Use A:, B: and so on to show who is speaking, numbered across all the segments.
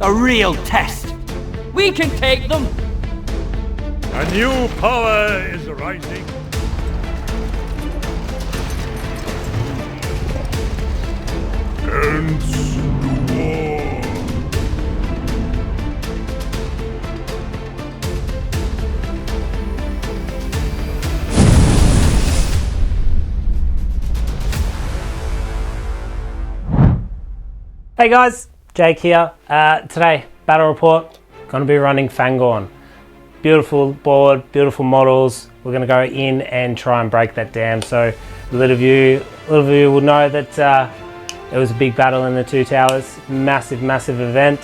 A: A real test. We can take them.
B: A new power is rising. Ents to war.
C: Hey guys, Jake here. Today, battle report, gonna be running Fangorn. Beautiful board, beautiful models. We're gonna go in and try and break that dam. So a lot of you will know that it was a big battle in the Two Towers. Massive event.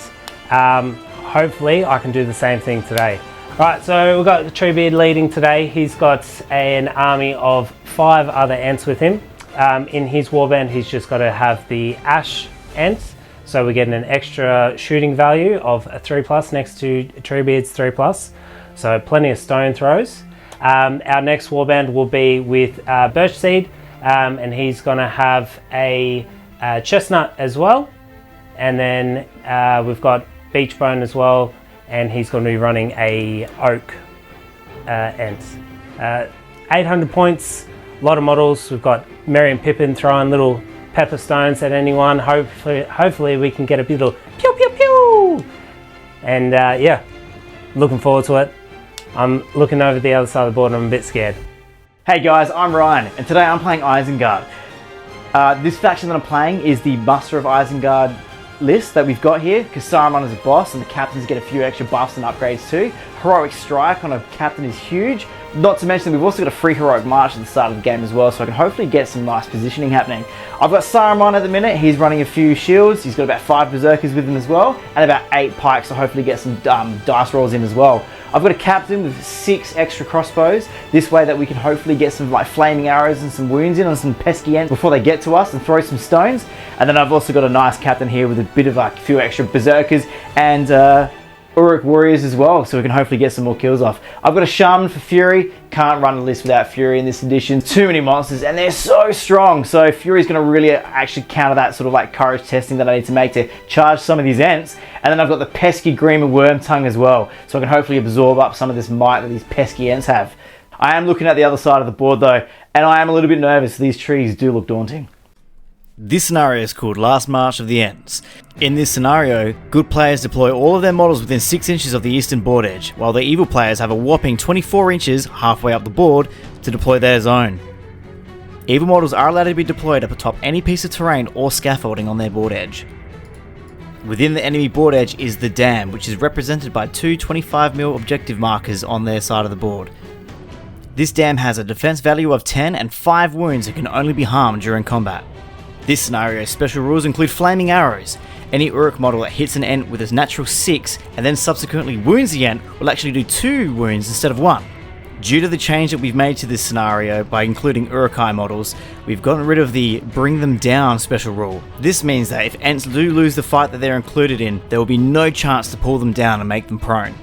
C: Hopefully I can do the same thing today. Alright, so we've got the Treebeard leading today. He's got an army of 5 other Ents with him. In his warband, he's just got to have the Ash Ents. So we're getting an extra shooting value of a 3+ next to Treebeard's 3+. So plenty of stone throws. Our next warband will be with Birch Seed, and he's going to have a chestnut as well. And then we've got Beachbone as well, and he's going to be running a Oak Ent. 800 points, a lot of models. We've got Merry and Pippin throwing little pepper stones at anyone. Hopefully we can get a bit of pew pew pew. And yeah, looking forward to it. I'm looking over the other side of the board and I'm a bit scared.
D: Hey guys, I'm Ryan, and today I'm playing Isengard. This faction that I'm playing is the Muster of Isengard list that we've got here, because Saruman is a boss and the captains get a few extra buffs and upgrades too. Heroic Strike on a captain is huge. Not to mention that we've also got a free Heroic March at the start of the game as well, so I can hopefully get some nice positioning happening. I've got Saruman at the minute. He's running a few shields. He's got about 5 berserkers with him as well, and about 8 pikes, so hopefully get some dice rolls in as well. I've got a captain with 6 extra crossbows. This way that we can hopefully get some like flaming arrows and some wounds in on some pesky Ents before they get to us and throw some stones. And then I've also got a nice captain here with a bit of like a few extra berserkers and Uruk warriors as well, so we can hopefully get some more kills off. I've got a shaman for Fury. Can't run a list without Fury in this edition. Too many monsters and they're so strong, so Fury's going to really actually counter that sort of like courage testing that I need to make to charge some of these Ents. And then I've got the pesky Grima Wormtongue as well, so I can hopefully absorb up some of this might that these pesky Ents have. I am looking at the other side of the board though, and I am a little bit nervous. These trees do look daunting.
E: This scenario is called Last March of the Ents. In this scenario, good players deploy all of their models within 6 inches of the eastern board edge, while the evil players have a whopping 24 inches halfway up the board to deploy their zone. Evil models are allowed to be deployed up atop any piece of terrain or scaffolding on their board edge. Within the enemy board edge is the dam, which is represented by 2 25mm objective markers on their side of the board. This dam has a defense value of 10 and 5 wounds and can only be harmed during combat. This scenario's special rules include flaming arrows. Any Uruk model that hits an Ent with a natural 6 and then subsequently wounds the Ent will actually do 2 wounds instead of 1. Due to the change that we've made to this scenario by including Urukai models, we've gotten rid of the bring them down special rule. This means that if Ents do lose the fight that they're included in, there will be no chance to pull them down and make them prone.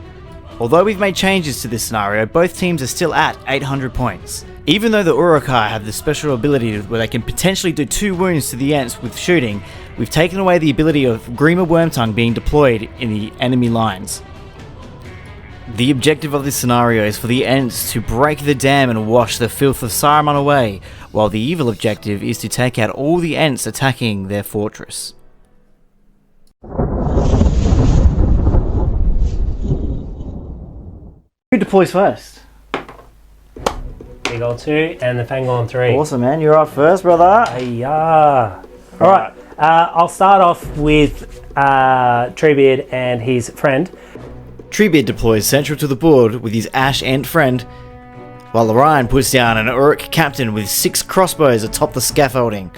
E: Although we've made changes to this scenario, both teams are still at 800 points. Even though the Urukai have the special ability where they can potentially do 2 wounds to the Ents with shooting, we've taken away the ability of Grima Wormtongue being deployed in the enemy lines. The objective of this scenario is for the Ents to break the dam and wash the filth of Saruman away, while the evil objective is to take out all the Ents attacking their fortress.
D: Who deploys first?
C: Big ol' 2 and the Fangorn 3.
D: Awesome, man. You're up first, brother.
C: Hey-ya. Alright, I'll start off with Treebeard and his friend.
E: Treebeard deploys central to the board with his Ash Ent friend, while Orion puts down an Uruk captain with 6 crossbows atop the scaffolding.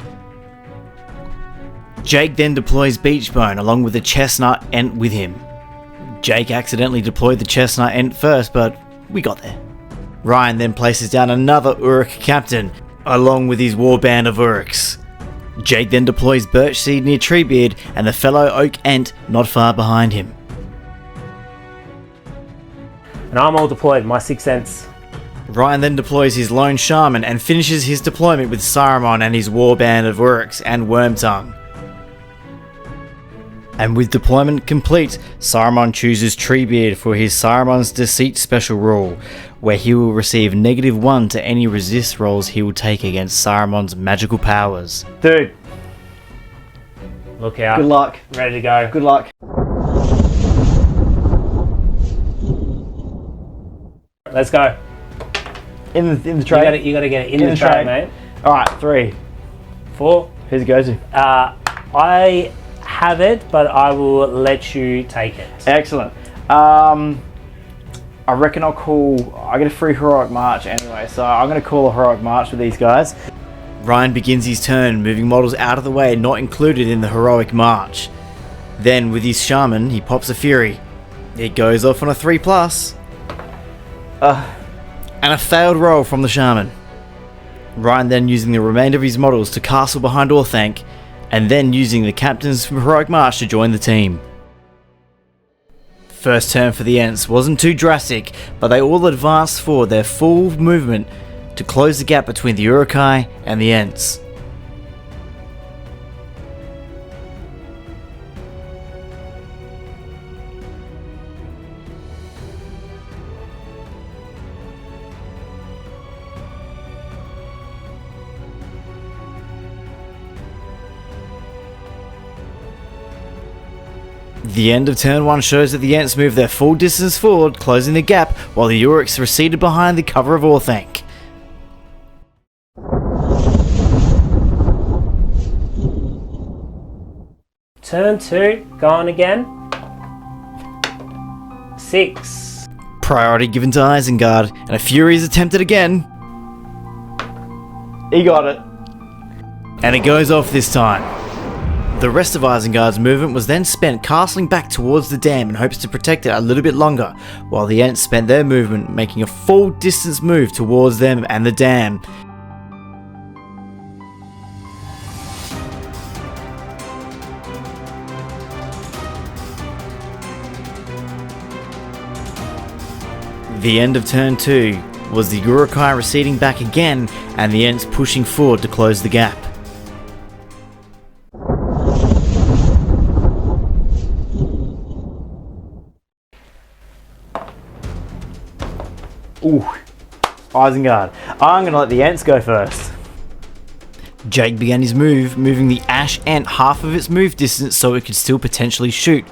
E: Jake then deploys Beachbone along with the Chestnut Ent with him. Jake accidentally deployed the Chestnut Ent first, but we got there. Ryan then places down another Uruk captain, along with his warband of Uruks. Jake then deploys Birch Seed near Treebeard and the fellow Oak Ent not far behind him.
C: And I'm all deployed, my 6 Ents.
E: Ryan then deploys his lone shaman and finishes his deployment with Saruman and his warband of Uruks and Wormtongue. And with deployment complete, Saruman chooses Treebeard for his Saruman's Deceit special rule, where he will receive -1 to any resist rolls he will take against Saruman's magical powers.
D: Dude,
C: Look out.
D: good luck.
C: Ready to go.
D: Good luck.
C: Let's go.
D: In the
C: You
D: trade.
C: gotta get it in the trade, mate.
D: Alright, 3.
C: 4.
D: Who's it go to?
C: I have it, but I will let you take it.
D: Excellent. I reckon I get a free heroic march anyway, so I'm going to call a heroic march with these guys.
E: Ryan begins his turn, moving models out of the way not included in the heroic march. Then, with his shaman, he pops a fury. It goes off on a 3+. And a failed roll from the shaman. Ryan then using the remainder of his models to castle behind Orthanc, and then using the captain's heroic march to join the team. First turn for the Ents wasn't too drastic, but they all advanced forward their full movement to close the gap between the Uruk-hai and the Ents. The end of turn 1 shows that the Ents move their full distance forward, closing the gap, while the Uruks receded behind the cover of Orthanc.
C: Turn 2, going again. 6.
E: Priority given to Isengard, and a fury is attempted again,
D: He got it.
E: and it goes off this time. The rest of Isengard's movement was then spent castling back towards the dam in hopes to protect it a little bit longer, while the Ents spent their movement making a full distance move towards them and the dam. The end of turn 2 was the Uruk-hai receding back again and the Ents pushing forward to close the gap.
D: Ooh. Isengard. I'm going to let the Ents go first.
E: Jake began his move, moving the Ash Ent half of its move distance so it could still potentially shoot,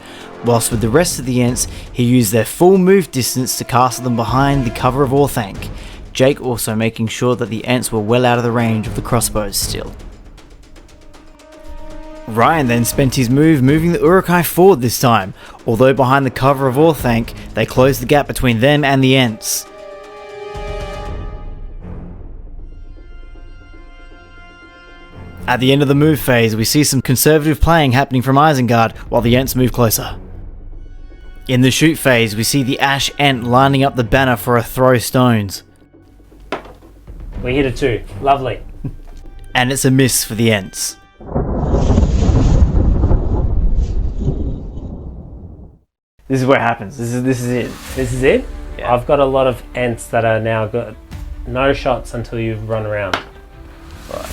E: whilst with the rest of the Ents, he used their full move distance to castle them behind the cover of Orthanc, Jake also making sure that the Ents were well out of the range of the crossbows still. Ryan then spent his move moving the Uruk-hai forward this time, although behind the cover of Orthanc, they closed the gap between them and the Ents. At the end of the move phase, we see some conservative playing happening from Isengard while the Ents move closer. In the shoot phase, we see the Ash Ent lining up the banner for a throw stones.
C: We hit a 2. Lovely.
E: And it's a miss for the Ents.
D: This is where it happens. This is it.
C: This is it?
D: Yeah.
C: I've got a lot of Ents that are now got no shots until you've run around.
D: Right.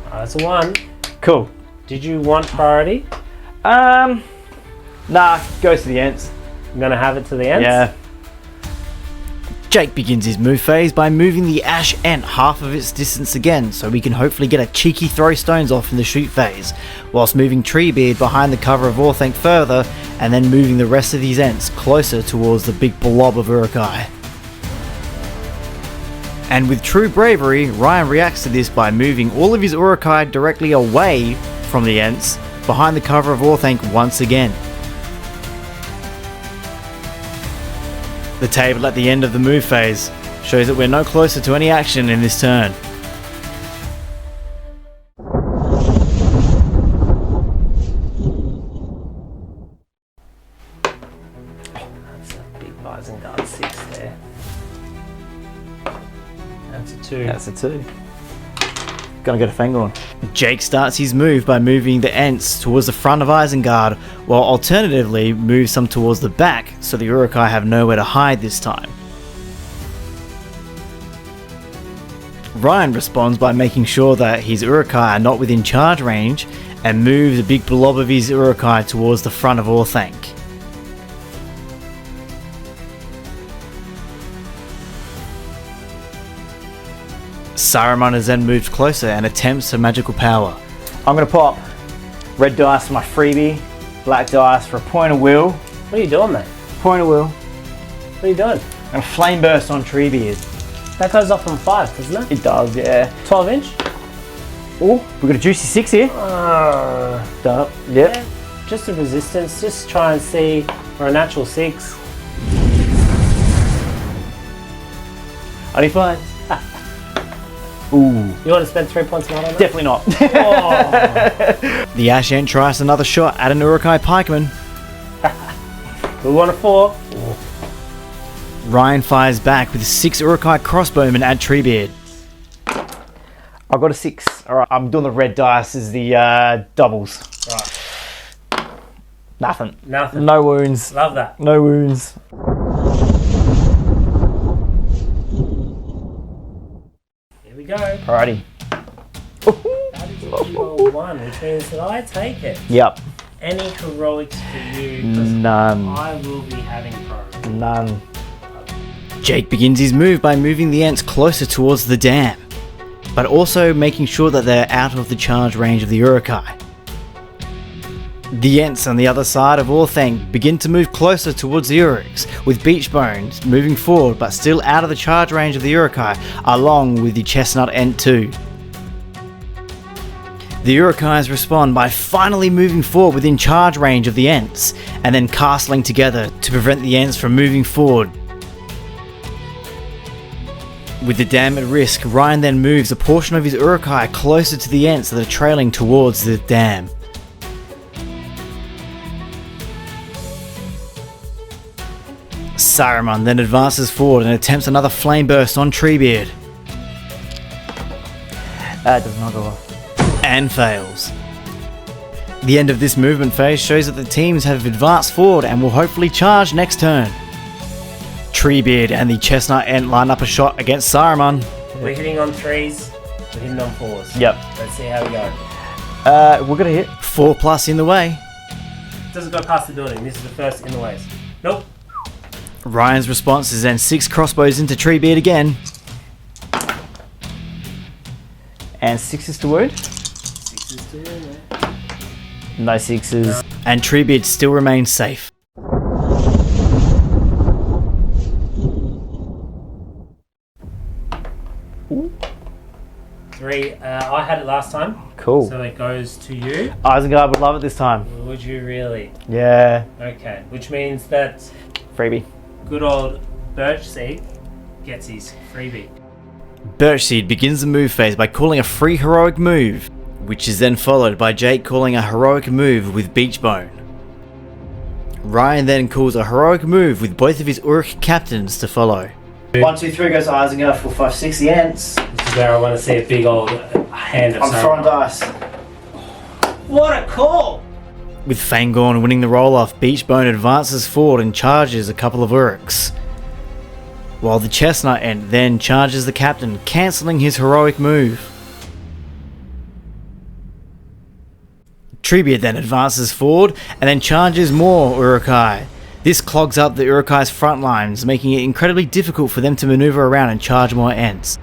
C: That's a 1.
D: Cool.
C: Did you want priority?
D: Nah, goes to the Ents.
C: I'm gonna have it to the Ents?
D: Yeah.
E: Jake begins his move phase by moving the Ash Ent half of its distance again, so we can hopefully get a cheeky throw stones off in the shoot phase, whilst moving Treebeard behind the cover of Orthanc further, and then moving the rest of these Ents closer towards the big blob of Uruk-hai. And with true bravery, Ryan reacts to this by moving all of his Uruk-hai directly away from the Ents, behind the cover of Orthanc once again. The table at the end of the move phase shows that we're no closer to any action in this turn.
C: That's a big Isengard 6 there. That's a 2.
D: That's a 2. Gonna go to Fangorn.
E: Jake starts his move by moving the Ents towards the front of Isengard, while alternatively moves some towards the back so the Uruk-hai have nowhere to hide this time. Ryan responds by making sure that his Uruk-hai are not within charge range, and moves a big blob of his Urukai towards the front of Orthanc. Saruman has then moved closer and attempts a magical power.
D: I'm going to pop red dice for my freebie, black dice for a point of will.
C: What are you doing, mate?
D: Point of will.
C: What are you doing?
D: And a flame burst on Treebeard.
C: That goes off on 5, doesn't it?
D: It does, yeah.
C: 12 inch?
D: Oh, we've got a juicy 6 here. Done up. Yep.
C: Yeah, just a resistance. Just try and see for a natural 6.
D: Only 5. Ooh.
C: You want to spend 3 points more on that?
D: Definitely not.
E: The Ash Ent tries another shot at an Urukai pikeman.
C: We want a 4.
E: Ryan fires back with 6 Urukai crossbowmen at Treebeard.
D: I've got a 6. Alright, I'm doing the red dice as the doubles.
C: Right.
D: Nothing.
C: Nothing.
D: No wounds.
C: Love that.
D: No wounds.
C: Here we go.
D: Alrighty.
C: That is a roll 1, which means that I take it.
D: Yep.
C: Any heroics for you? 'Cause
D: None.
C: I will be having pro.
D: None.
E: Jake begins his move by moving the Ents closer towards the dam, but also making sure that they're out of the charge range of the Urukai. The Ents on the other side of Orthanc begin to move closer towards the Uruks, with Beachbones moving forward but still out of the charge range of the Urukai, along with the Chestnut Ent too. The Urukais respond by finally moving forward within charge range of the Ents, and then castling together to prevent the Ents from moving forward. With the dam at risk, Ryan then moves a portion of his Urukai closer to the Ents that are trailing towards the dam. Saruman then advances forward and attempts another flame burst on Treebeard,
D: Does not go off.
E: and fails. The end of this movement phase shows that the teams have advanced forward and will hopefully charge next turn. Treebeard and the Chestnut Ent line up a shot against Saruman.
C: We're hitting on 3s, we're hitting on 4s.
D: Yep.
C: Let's see how we go.
D: We're gonna hit.
E: 4+ in the way.
C: Doesn't go past the building. This is the first in the ways. Nope.
E: Ryan's response is then 6 crossbows into Treebeard again.
D: And 6s to wound.
C: 6s to win,
D: No 6s.
E: And Treebeard still remains safe.
C: Three. I had it last time.
D: Cool.
C: So it goes to you.
D: Isengard would love it this time.
C: Would you really?
D: Yeah.
C: Okay. Which means that
D: Freebie.
C: good old Birchseed gets his freebie.
E: Birchseed begins the move phase by calling a free heroic move, which is then followed by Jake calling a heroic move with Beachbone. Ryan then calls a heroic move with both of his Uruk captains to follow.
D: 1, 2, 3 goes Isengard. 4, 5, 6 the Ents.
C: This is where I want to see a big old hand of
D: I'm throwing dice.
C: What a call!
E: With Fangorn winning the roll-off, Beachbone advances forward and charges a couple of Uruks, while the Chestnut Ent then charges the captain, cancelling his heroic move. Treebeard then advances forward and then charges more Urukai. This clogs up the Urukai's front lines, making it incredibly difficult for them to maneuver around and charge more Ents.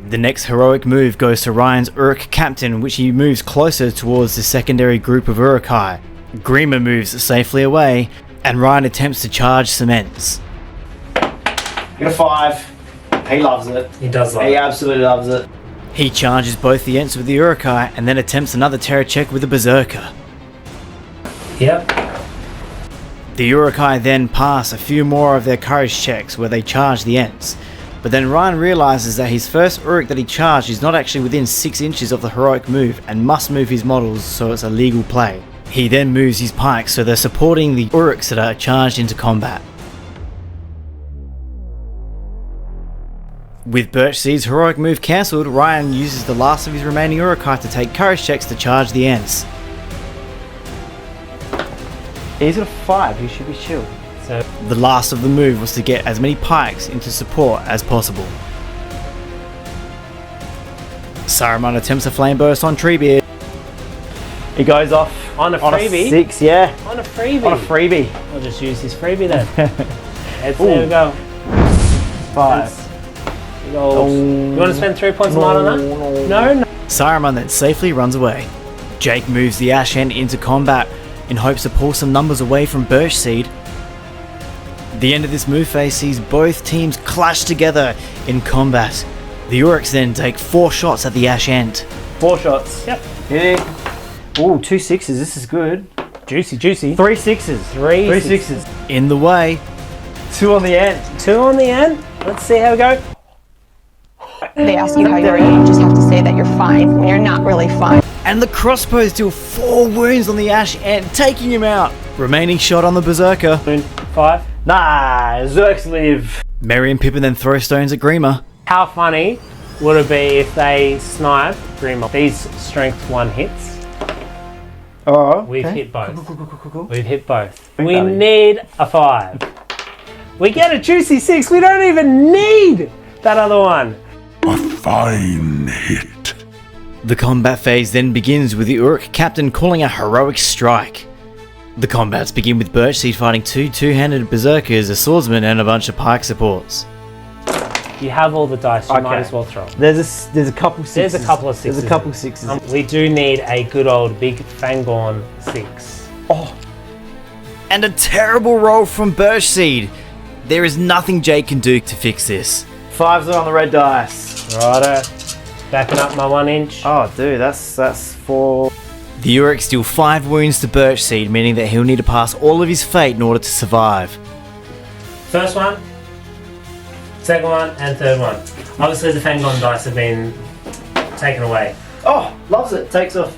E: The next heroic move goes to Ryan's Uruk captain, which he moves closer towards the secondary group of Urukai. Grima moves safely away, and Ryan attempts to charge some Ents.
D: Got a 5. He loves it.
C: He does like
D: He
C: it.
D: absolutely loves it.
E: He charges both the Ents with the Urukai, and then attempts another terror check with the Berserker.
C: Yep.
E: The Urukai then pass a few more of their courage checks where they charge the Ents, but then Ryan realises that his first Uruk that he charged is not actually within 6 inches of the heroic move and must move his models so it's a legal play. He then moves his pikes so they're supporting the Uruks that are charged into combat. With Birchseed's heroic move cancelled, Ryan uses the last of his remaining Urukai to take courage checks to charge the Ents.
D: He's got a 5. He should be chill.
C: So
E: The last of the move was to get as many pikes into support as possible. Saruman attempts a flame burst on Treebeard.
D: He goes off
C: On a freebie?
D: 6, yeah.
C: On a freebie.
D: On a freebie.
C: I'll just use his freebie then. There we go.
D: 5.
C: You want to spend 3 points of mine on that? No.
E: Saruman then safely runs away. Jake moves the Ash Ent into combat in hopes to pull some numbers away from Birch Seed. The end of this move phase sees both teams clash together in combat. The Uruks then take 4 shots at the Ash Ent.
D: 4 shots.
C: Yep.
D: Yeah. Ooh, 2 6s. This is good.
C: Juicy.
D: 3 6s. 3 6s.
E: In the way,
D: 2 on the end.
C: 2 on the end. Let's see how we go.
F: They ask you how you are, you just have to say that you're fine when you're not really fine.
E: and the crossbows deal 4 wounds on the Ash Ent, taking him out. Remaining shot on the Berserker.
C: 5.
D: Nah, Zerks live.
E: Merry and Pippin then throw stones at Grima.
C: How funny would it be if they snipe Grima? These strength 1 hits.
D: Oh,
C: We've
D: okay.
C: hit both.
D: Cool.
C: We've hit both.
D: Big
C: We
D: value.
C: need a 5. We get a juicy 6. We don't even need that other one.
B: A fine hit.
E: The combat phase then begins with the Uruk captain calling a heroic strike. The combats begin with Birchseed fighting 2 two-handed berserkers, a swordsman and a bunch of pike supports.
C: You have all the dice. You might
D: Okay.
C: as well throw.
D: There's a couple 6s.
C: There's a couple of 6s.
D: There's a couple 6s.
C: We do need a good old big Fangorn 6.
D: Oh,
E: And a terrible roll from Birchseed. There is nothing Jake can do to fix this.
D: 5s are on the red dice.
C: Righto. Backing up my 1 inch.
D: Oh, dude, that's 4.
E: The Uruks deal 5 wounds to Birchseed, meaning that he'll need to pass all of his fate in order to survive.
C: First one, second one, and third one. Obviously the Fangorn dice have been taken away.
D: Oh, loves it. Takes off.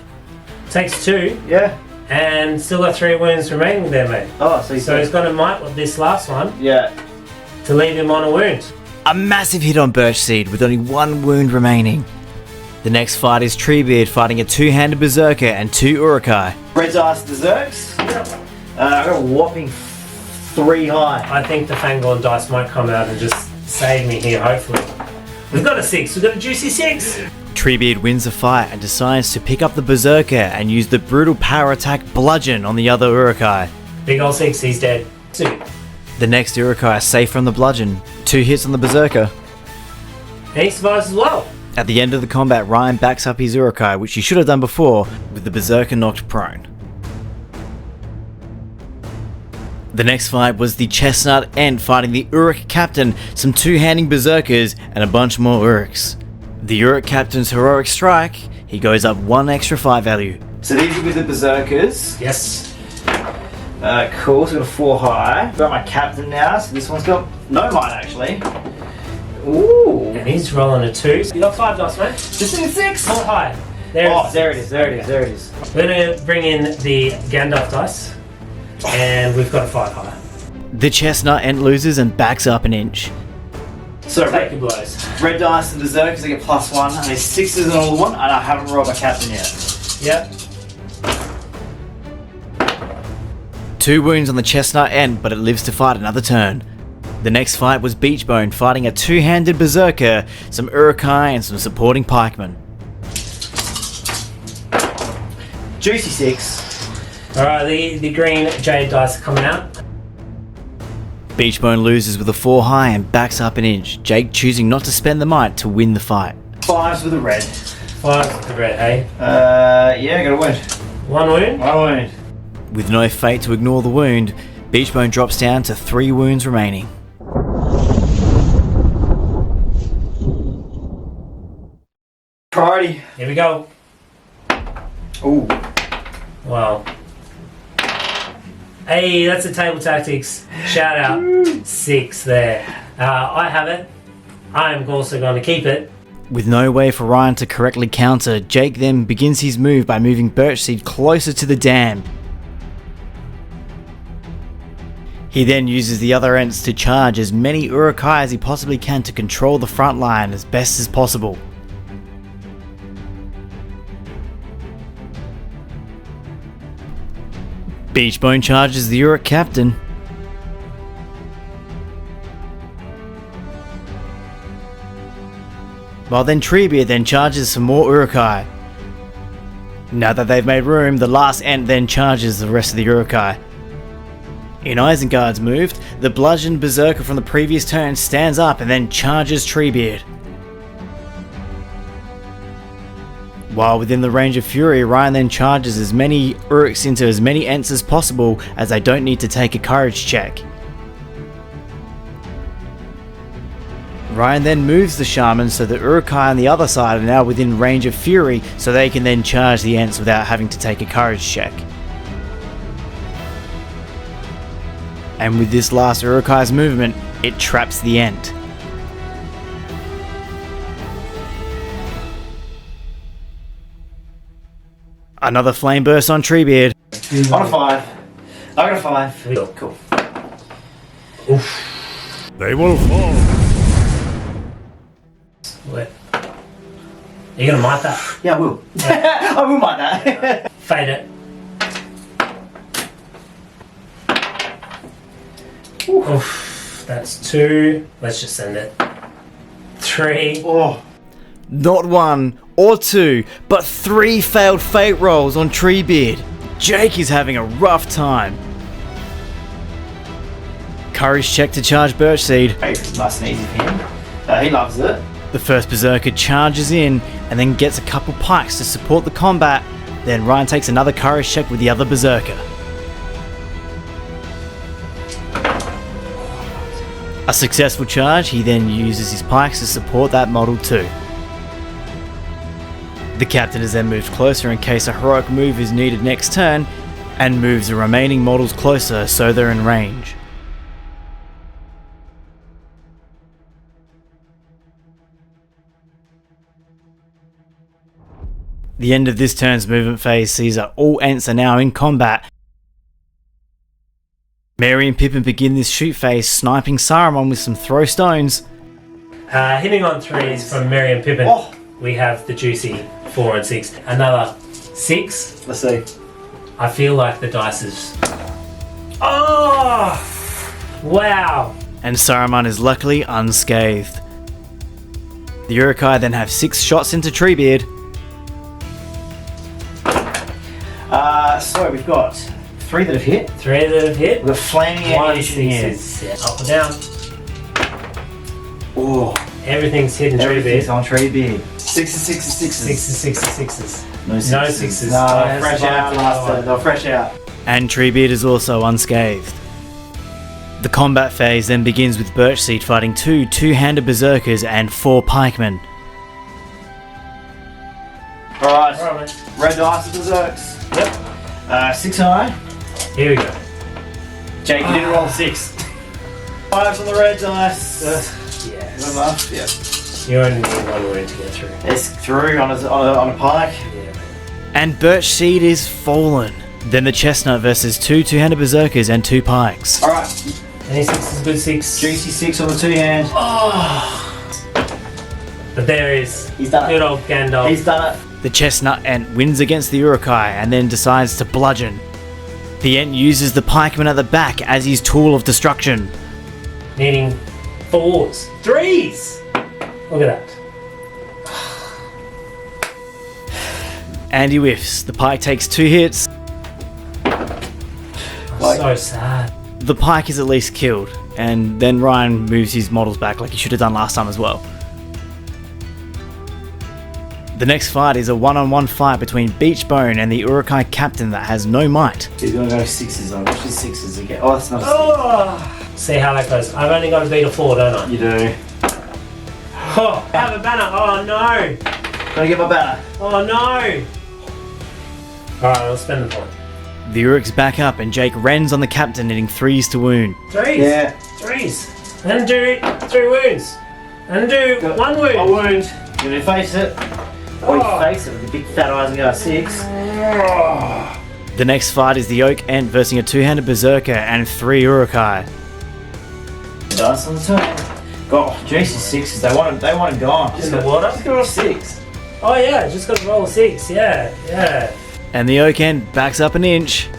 C: Takes 2,
D: Yeah.
C: and still got 3 wounds remaining there, mate.
D: Oh, so he's
C: So he's going to might with this last one
D: yeah.
C: to leave him on a wound.
E: A massive hit on Birchseed with only 1 wound remaining. The next fight is Treebeard fighting a 2-handed berserker and 2 Urukai.
D: Red dice to the Zerks. I got a whopping 3 high.
C: I think the Fangorn dice might come out and just save me here, hopefully. We've got a 6. We've got a juicy 6.
E: Treebeard wins the fight and decides to pick up the berserker and use the brutal power attack bludgeon on the other Urukai.
C: Big old 6. He's dead. 2.
E: The next Urukai is safe from the bludgeon. 2 hits on the berserker.
C: And he survives as well.
E: At the end of the combat, Ryan backs up his Urukai, which he should have done before, with the berserker knocked prone. The next fight was the Chestnut Ent fighting the Uruk captain, some 2-handing berserkers, and a bunch more Uruks. The Uruk captain's heroic strike, he goes up 1 extra fight value.
D: So these are with the Berserkers.
C: Yes.
D: Cool, so we've got a 4 high. Got my captain now, so this one's got no mine actually. Ooh.
C: And he's rolling a 2. You got 5 dice, mate.
D: Just in 6.
C: Hold high. There
D: Oh,
C: it is.
D: there it is, there it is, there it is.
C: We're going to bring in the Gandalf dice. And we've got a 5 high.
E: The Chestnut Ent loses and backs up an inch.
D: So
C: Take your blows.
D: red dice to Berserkers, I get +1, and there's 6s on all the one, and I haven't rolled my captain yet.
C: Yep.
E: 2 wounds on the Chestnut Ent, but it lives to fight another turn. The next fight was Beachbone fighting a 2-handed berserker, some Urukai and some supporting pikemen.
D: Juicy 6.
C: Alright, the green jade dice are coming out.
E: Beachbone loses with a 4 high and backs up an inch, Jake choosing not to spend the might to win the fight.
D: 5s with a red.
C: 5 with the red, hey?
D: Yeah, got a wound.
C: 1 wound.
D: 1 wound.
E: With no fate to ignore the wound, Beachbone drops down to 3 wounds remaining.
D: Priority.
C: Here we go.
D: Ooh.
C: Wow. Hey, that's a table tactics. Shout out. 6 there. I have it. I am also going to keep it.
E: With no way for Ryan to correctly counter, Jake then begins his move by moving Birchseed closer to the dam. He then uses the other Ents to charge as many Urukai as he possibly can to control the front line as best as possible. Beachbone charges the Uruk captain. While then Treebeard then charges some more Urukai. Now that they've made room, the last Ent then charges the rest of the Urukai. In Isengard's move, the bludgeoned berserker from the previous turn stands up and then charges Treebeard. While within the range of Fury, Ryan then charges as many Uruks into as many Ents as possible, as they don't need to take a courage check. Ryan then moves the Shaman so the Urukai on the other side are now within range of Fury, so they can then charge the Ents without having to take a courage check. And with this last Urukai's movement, it traps the Ent. Another flame burst on Treebeard.
D: On a 5. I got a 5. Cool.
C: Oof.
B: They will fall.
C: Wait. Are you gonna mic that?
D: Yeah, I will. I will mind that.
C: Fade it. Oof. That's 2. Let's just send it. 3.
D: Oh.
E: Not 1 or 2, but 3 failed fate rolls on Treebeard. Jake is having a rough time. Courage check to charge Birchseed.
D: Hey, it's nice and easy for him. He loves it.
E: The first Berserker charges in and then gets a couple pikes to support the combat. Then Ryan takes another courage check with the other Berserker. A successful charge, he then uses his pikes to support that model too. The captain is then moved closer in case a heroic move is needed next turn, and moves the remaining models closer so they're in range. The end of this turn's movement phase sees that all Ents are now in combat. Merry and Pippin begin this shoot phase, sniping Saruman with some throw stones.
C: Hitting on 3s from Merry and Pippin.
D: Oh.
C: We have the juicy 4 and 6. Another 6.
D: Let's see.
C: I feel like the dice is... Oh! Wow!
E: And Saruman is luckily unscathed. The Urukai then have 6 shots into Treebeard.
D: So we've got 3 that have hit.
C: 3 that have hit.
D: We've got flaming
C: 1
D: ammunition here.
C: 6. Up or down.
D: Oh,
C: Everything's hidden
D: everything's
C: Treebeard.
D: on Treebeard. 6s.
C: 6s.
D: No
C: No
D: 6s.
C: sixes.
D: No,
C: Oh,
D: fresh out
C: that's
D: last
C: fine.
D: turn. They're fresh out.
E: And Treebeard is also unscathed. The combat phase then begins with Birchseed fighting 2 two-handed Berserkers and 4 pikemen.
D: Alright,
C: Alright, mate.
D: red dice of berserks.
C: Yep.
D: 6 high.
C: Here we go.
D: Jake, you didn't roll 6. 5s on the red dice.
C: Yes.
D: Enough? Yeah.
C: You only need 1 wound to get through.
D: It's through on a pike.
C: Yeah.
E: And Birchseed is fallen. Then the Chestnut versus 2 two-handed Berserkers and 2 pikes.
D: Alright,
C: Any 6 is good 6.
D: juicy 6 on the 2 hand.
C: But there is
D: He's done
C: good
D: it.
C: old Gandalf.
D: He's done it.
E: The Chestnut Ent wins against the Urukai and then decides to bludgeon. The Ent uses the pikeman at the back as his tool of destruction.
C: Needing 4s. 3s! Look at that.
E: And he whiffs. The pike takes 2 hits.
C: So sad.
E: The pike is at least killed, and then Ryan moves his models back like he should have done last time as well. The next fight is a one-on-one fight between Beachbone and the Urukai captain that has no might.
D: He's gonna go 6s on. Which is 6s again? Oh, that's not a 6.
C: Oh! See how that goes. I've only got to beat a 4, don't I?
D: You do.
C: Oh, I have a banner. Oh no!
D: Gonna get my banner.
C: Oh no! Alright, I'll spend the point.
E: The Uruks back up and Jake rends on the captain, hitting 3s to wound.
C: 3s?
D: Yeah.
C: 3s. And do 3 wounds. And do 1 wound.
D: A wound. You gonna face it? Oh,
C: Oh.
D: you face it with the big fat eyes and go 6.
E: The next fight is the Oak Ent versus a two-handed Berserker and 3 Urukai.
D: Dice on the turn. God, juicy 6s. They want it gone.
C: In the water?
D: Just go 6.
C: Oh yeah, just got to roll a 6. Yeah.
E: And the Oak Ent backs up an inch.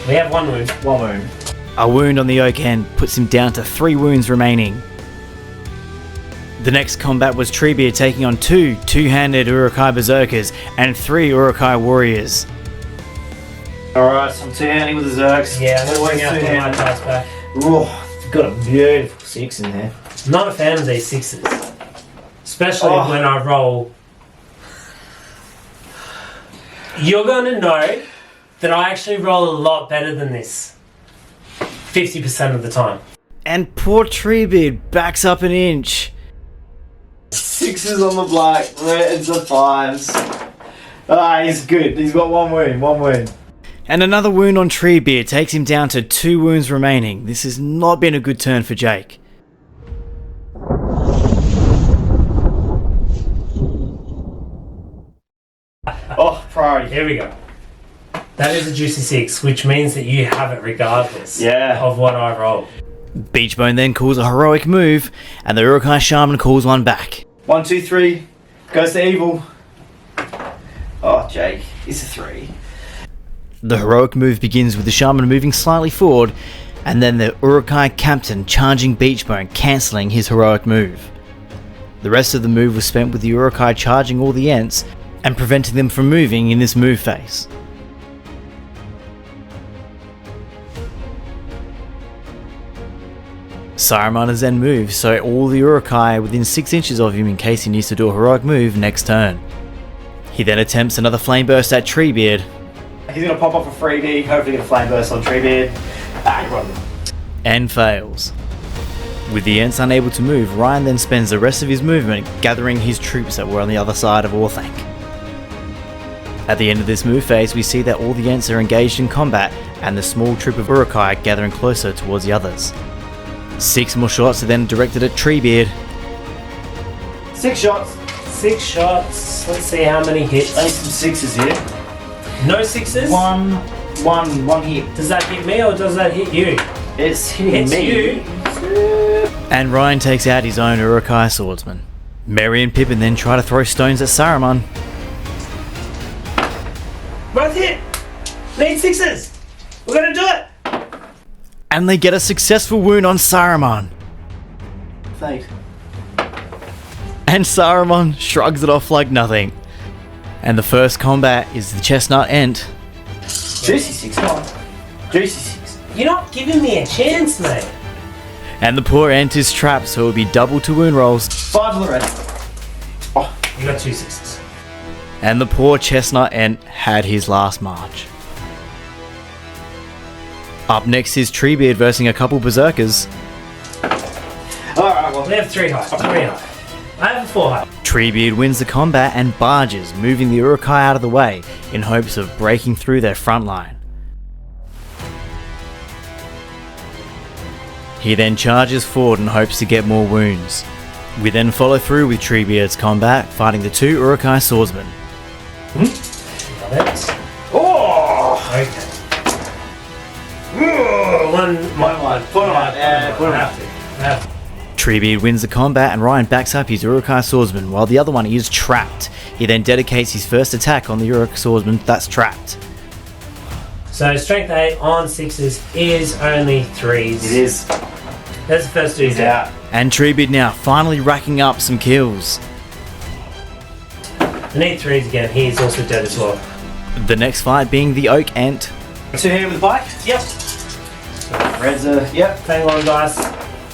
C: We have 1 wound.
D: 1 wound.
E: A wound on the Oak Ent puts him down to 3 wounds remaining. The next combat was Treebeard taking on two two-handed Urukai Berserkers and 3 Urukai Warriors.
D: Alright, so I'm two-handing with the Zerks.
C: Yeah, I'm going to bring out my cards back.
D: Oh, got a beautiful 6 in there.
C: I'm not a fan of these 6s. Especially when I roll. You're going to know that I actually roll a lot better than this. 50% of the time.
E: And poor Treebeard backs up an inch.
D: 6s on the black, reds are 5s. He's good. He's got one wound.
E: And another wound on Treebeard takes him down to 2 wounds remaining. This has not been a good turn for Jake.
D: Oh, priority.
C: Here we go. That is a juicy 6, which means that you have it regardless of what I roll.
E: Beachbone then calls a heroic move, and the Urukai Shaman calls one back.
D: 1, 2, 3. Goes to evil. Oh, Jake. It's a 3.
E: The heroic move begins with the Shaman moving slightly forward, and then the Urukai Captain charging Beachbone, cancelling his heroic move. The rest of the move was spent with the Urukai charging all the Ents, and preventing them from moving in this move phase. Saruman has then moved, so all the Urukai are within 6 inches of him in case he needs to do a heroic move next turn. He then attempts another flame burst at Treebeard.
D: He's going to pop off a freebie, hopefully get a flame burst on Treebeard. He got him.
E: And fails. With the Ents unable to move, Ryan then spends the rest of his movement gathering his troops that were on the other side of Orthanc. At the end of this move phase, we see that all the Ents are engaged in combat and the small troop of Urukai gathering closer towards the others. 6 more shots are then directed at Treebeard.
D: 6 shots.
C: 6 shots. Let's see how many hits.
D: I need some 6s here.
C: No 6s?
D: One hit.
C: Does that hit me or does that hit you?
D: It's hitting me.
E: And Ryan takes out his own Urukai swordsman. Merry and Pippin then try to throw stones at Saruman.
C: Both hit! Need 6s! We're gonna do it!
E: And they get a successful wound on Saruman.
D: Fate.
E: And Saruman shrugs it off like nothing. And the first combat is the Chestnut Ent.
D: Juicy 6, come on. Juicy 6.
C: You're not giving me a chance, mate.
E: And the poor Ent is trapped, so it will be double to wound rolls.
D: 5 on the red. Oh,
C: You got 2 6s.
E: And the poor Chestnut Ent had his last march. Up next is Treebeard versing a couple Berserkers.
D: alright, well.
C: We have 3 high. 3 high. I have a 4 high.
E: Treebeard wins the combat and barges, moving the Urukai out of the way in hopes of breaking through their front line. He then charges forward and hopes to get more wounds. We then follow through with Treebeard's combat, fighting the 2 Urukai swordsmen.
C: Got it.
D: Oh!
C: Okay. Ooh, one.
D: Put him up. Yeah, put him up.
C: Have to.
E: Treebeard wins the combat and Ryan backs up his Urukai swordsman while the other one is trapped. He then dedicates his first attack on the Urukai swordsman that's trapped.
C: So strength 8 on 6s is only 3s.
D: It is.
C: That's the first 2
D: He's out.
E: And Treebeard now finally racking up some kills.
C: I need 3s again. He's also dead as well.
E: The next fight being the Oak Ent.
D: 2 here with the bike.
C: Yep.
D: Reds are, yep.
C: Fangorn dice.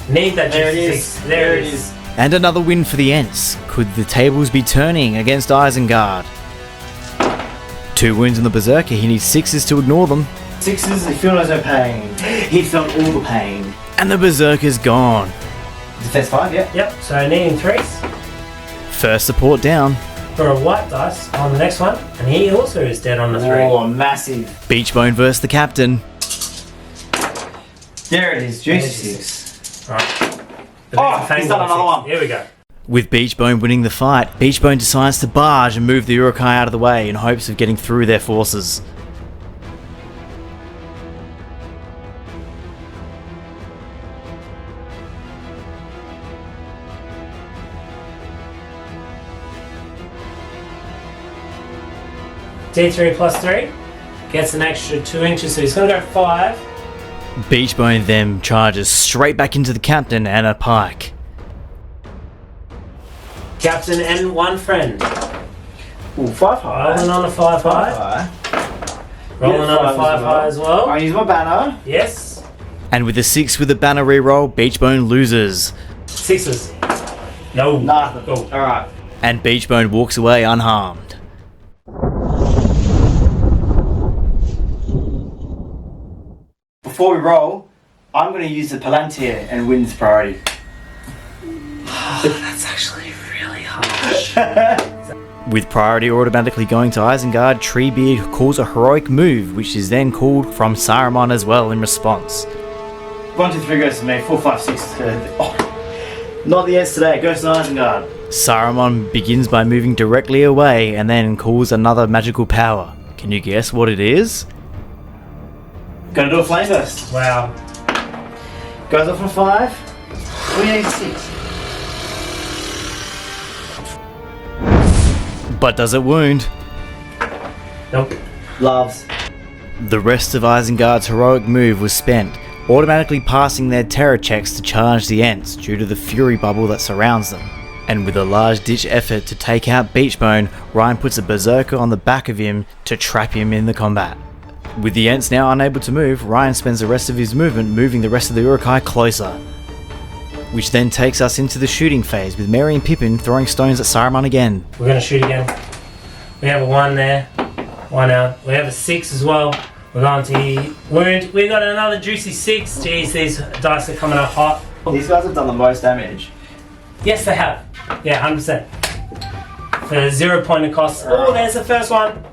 C: Need that.
D: There it
C: juicy
D: is.
C: 6. There it is.
E: And another win for the Ents. Could the tables be turning against Isengard? 2 wounds on the Berserker, he needs 6s to ignore them.
D: 6s, he feels no pain. He felt all the pain.
E: And the Berserker's gone.
D: Defense 5, yep.
C: Yep. So needing 3s
E: First support down.
C: for a white dice on the next one, and he also is dead on the 3.
D: Oh, massive.
E: Beachbone versus the Captain.
D: There it is, juicy 6.
C: Right.
D: Oh, he's done another one.
C: Here we go.
E: With Beachbone winning the fight, Beachbone decides to barge and move the Urukai out of the way in hopes of getting through their forces.
C: D3 plus 3 gets an extra 2 inches, so he's going to go 5.
E: Beachbone then charges straight back into the Captain and a pike.
C: Captain and one friend.
D: Ooh, 5 high.
C: Rolling on a 5 high. Rolling on a 5 high as well.
D: I use my banner.
C: Yes.
E: And with a 6 with the banner reroll, Beachbone loses.
C: 6s. No.
D: Nothing.
C: Go.
D: Alright.
E: And Beachbone walks away unharmed.
D: Before we roll, I'm going to use the Palantir and win this priority.
C: That's actually really harsh.
E: With priority automatically going to Isengard, Treebeard calls a heroic move, which is then called from Saruman as well in response.
D: 1, 2, 3 goes to me. 4, 5, 6. Oh, not the Ents today. It goes to Isengard.
E: Saruman begins by moving directly away and then calls another magical power. Can you guess what it is?
D: Gonna do a flame burst.
C: Wow.
D: Goes off on 5. 28, 6.
E: But does it wound?
C: Nope.
D: Loves.
E: The rest of Isengard's heroic move was spent, automatically passing their terror checks to charge the Ents due to the fury bubble that surrounds them. And with a large ditch effort to take out Beachbone, Ryan puts a berserker on the back of him to trap him in the combat. With the Ents now unable to move, Ryan spends the rest of his movement moving the rest of the Uruk-hai closer. Which then takes us into the shooting phase, with Merry and Pippin throwing stones at Saruman again.
C: We're going to shoot again. We have a 1 there. 1 out. We have a 6 as well. We're going to wound. We got another juicy 6. Jeez, these dice are coming out hot.
D: These guys have done the most damage.
C: Yes, they have. Yeah, 100%. For 0 point of cost. Oh, there's the first one.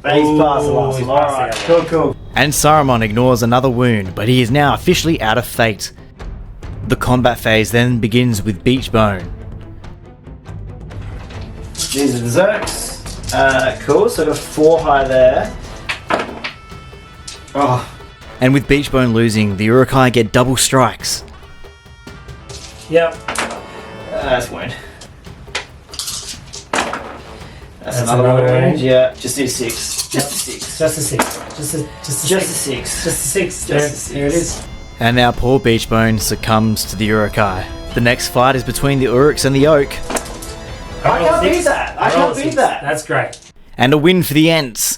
D: He's past the last
C: he's
D: one.
C: past the
D: Alright,
C: other
D: cool.
E: And Saruman ignores another wound, but he is now officially out of fate. The combat phase then begins with Beachbone.
D: These are the Zerks. Cool, so I got 4 high there. Oh.
E: And with Beachbone losing, the Uruk-hai get double strikes.
C: Yep.
D: That's wound. That's another wound. Yeah, just do 6. Just a 6.
C: Just a 6. Just a 6.
D: 6.
C: Just a 6. There it is.
E: And now poor Beachbone succumbs to the Uruk-hai. The next fight is between the Uruks and the Oak.
D: I can't beat that. I can't beat that.
C: That's great.
E: And a win for the Ents.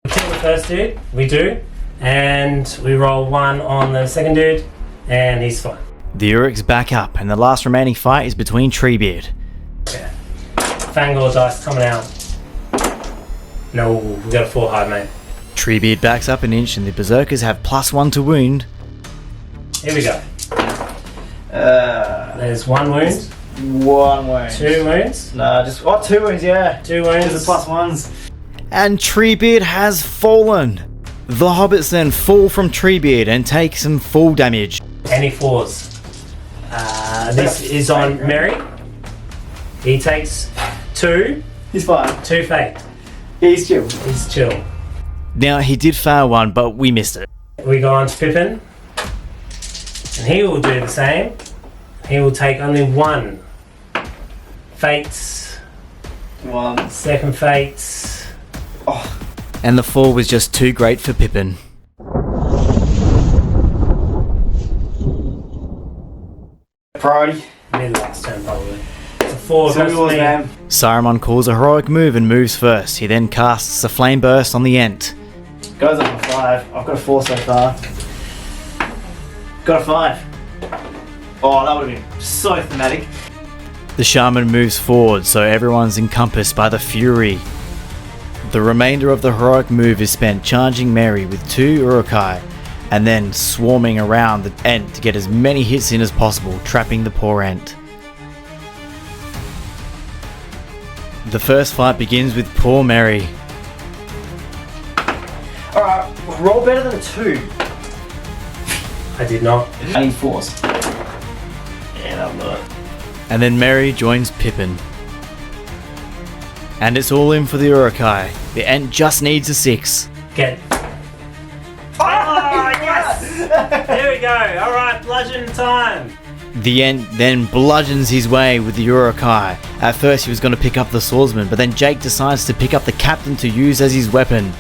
C: We kill the first dude. We do. And we roll 1 on the second dude. And he's fine.
E: The Uruks back up, and the last remaining fight is between Treebeard.
C: Yeah. Fangor dice coming out. No, we got a 4 high, mate.
E: Treebeard backs up an inch, and the Berserkers have +1 to wound.
C: Here we go. There's 1 wound.
D: 1 wound.
C: 2 wounds.
D: No, just 2 wounds. Yeah.
C: 2 wounds.
D: These are +1s.
E: And Treebeard has fallen. The hobbits then fall from Treebeard and take some full damage.
C: Any 4s. This is on Merry. He takes 2.
D: He's fine.
C: 2 fate.
D: He's chill.
C: He's chill.
E: Now, he did fail one, but we missed it.
C: We go on to Pippin. And he will do the same. He will take only 1 fates.
D: 1.
C: Second fates.
D: Oh.
E: And the fall was just too great for Pippin.
D: Priority.
C: Mid last turn, probably. It's a 4
D: 2
C: goes to
D: yours,
C: me.
D: man.
E: Saruman calls a heroic move and moves first. He then casts a flame burst on the Ent.
D: Goes up on 5. I've got a 4 so far. Got a 5. Oh, that would have been so thematic.
E: The shaman moves forward, so everyone's encompassed by the fury. The remainder of the heroic move is spent charging Merry with 2 Uruk-hai, and then swarming around the Ent to get as many hits in as possible, trapping the poor Ent. The first fight begins with poor Merry.
D: Alright, roll better than a 2.
C: I did not.
D: I need 4s. Yeah, that'll do it.
E: And then Merry joins Pippin. And it's all in for the Uruk-hai. The Ent just needs a 6.
C: Get. Oh, yes! There we go. Alright, bludgeon time.
E: The Ent then bludgeons his way with the Uruk-hai. At first he was going to pick up the swordsman, but then Jake decides to pick up the captain to use as his weapon.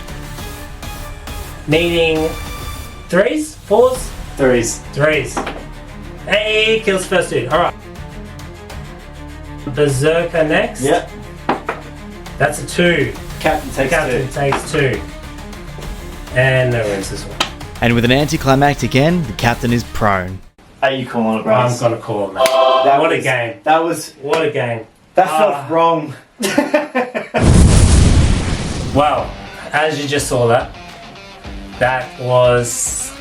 C: Needing 3s? 4s?
D: 3s.
C: 3s. Hey, kills first dude. Alright. Berserker next.
D: Yep.
C: That's a 2.
D: Captain takes
C: Captain
D: 2.
C: takes 2. And no wins this one.
E: And with an anticlimactic end, the captain is prone.
D: Are you calling it, bro?
C: I'm gonna call it, man. What a game.
D: That was...
C: What a game.
D: That felt wrong.
C: Well, as you just saw that was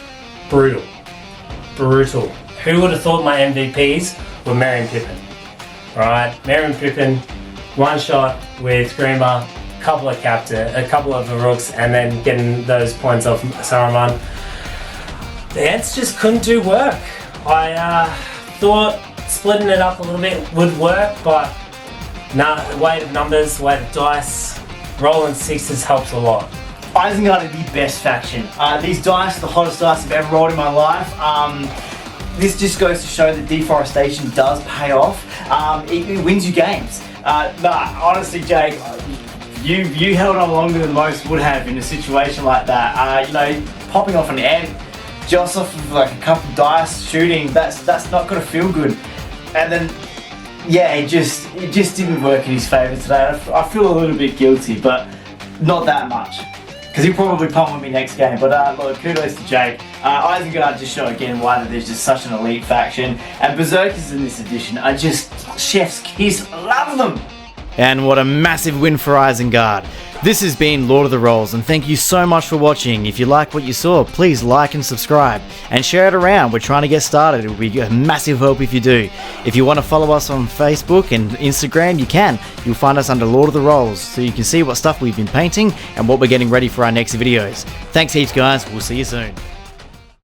C: brutal. Brutal. Who would have thought my MVPs were Merry and Pippin? Right, Merry and Pippin, one shot with Grima, a couple of the rooks, and then getting those points off Saruman. The Ents just couldn't do work. I thought splitting it up a little bit would work, but nah, weight of numbers, weight of dice, rolling 6s helps a lot.
D: Isengard are the best faction. These dice are the hottest dice I've ever rolled in my life. This just goes to show that deforestation does pay off. It wins you games. Honestly, Jake, you held on longer than most would have in a situation like that. You know, popping off an Ent, just off of like a couple dice shooting, that's not gonna feel good. And then, yeah, it just didn't work in his favour today. I feel a little bit guilty, but not that much. Because he'll probably pump with me next game. But look, kudos to Jake. Isengard just show again why that there's just such an elite faction. And Berserkers in this edition are just chef's kiss. I love them.
E: And what a massive win for Isengard. This has been Lord of the Rolls, and thank you so much for watching. If you like what you saw, please like and subscribe and share it around. We're trying to get started. It would be a massive help if you do. If you want to follow us on Facebook and Instagram, you can. You'll find us under Lord of the Rolls, so you can see what stuff we've been painting and what we're getting ready for our next videos. Thanks heaps, guys. We'll see you soon.